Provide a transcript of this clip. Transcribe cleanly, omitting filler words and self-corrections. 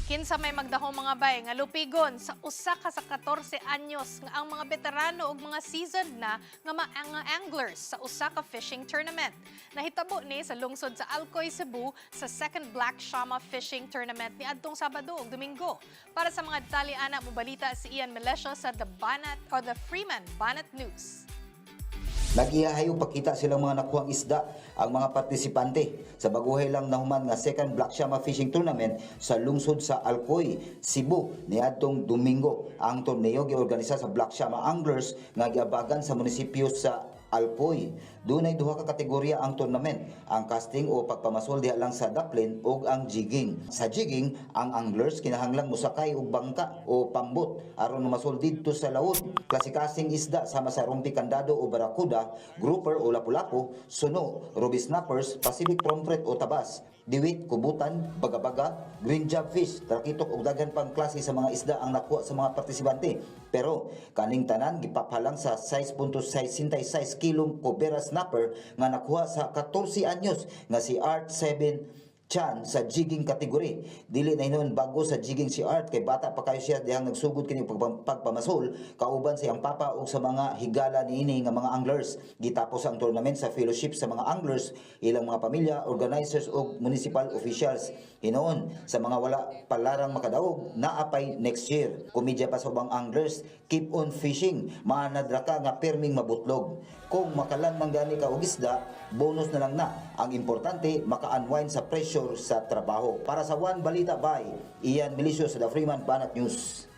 Kinsa may magdahong mga bay nga lupigon sa usa ka sa 14 anyos nga ang mga veterano ug mga seasoned na nga mga anglers sa usa ka fishing tournament. Nahitabo ni sa lungsod sa Alcoy, Cebu sa second Black Shama Fishing Tournament ni adtong Sabado ug Domingo. Para sa mga detalye ana mobalita si Ian Melesio sa The Banat or The Freeman Banat News. Nag-ihahayo pakita silang mga nakuhang isda ang mga partisipante sa baguhay lang nahuman nga second Black Shama Fishing Tournament sa lungsod sa Alcoy, Cebu niadtong Domingo. Ang torneo giorganisa sa Black Shama Anglers nga giabagan sa munisipyo sa Alcoy. Dunay duha ka kategorya ang tournament, ang casting o pagpamasol diha lang sa daplin ug ang jigging. Sa jigging, ang anglers kinahanglang musakay og bangka o pambot aron masol didto sa lawod. Klase-klaseng isda sama sa rumpi kandado o barakuda, grouper o lapu-lapu, suno, ruby snappers, Pacific pomfret o tabas, diwit, kubutan, baga-baga, green job fish, trakitok ug daghan pang klase sa mga isda ang nakuha sa mga partisipante. Pero kaning tanan gipaphalang sa 6.66 kilong cobera snapper nga nakuha sa 14 anyos nga si Art 7 Chan sa jigging category. Dili na hinon bago sa jigging si Art kay bata pa kayo siya dihang nagsugod kini pagpamasol kauban sa iyang papa ug sa mga higala niini nga mga anglers. Gitapos ang tournament sa fellowship sa mga anglers, ilang mga pamilya, organizers ug municipal officials. Hinoon sa mga wala palarang makadaog naapay next year. Komedya pa sa ubang anglers, keep on fishing, manadra ka nga perming mabutlog. Kung makalan man gani ka og isda, bonus na lang na. Ang importante maka-unwind sa pressure sa trabaho. Para sa One Balita by Ian Melesio sa The Freeman Banat News.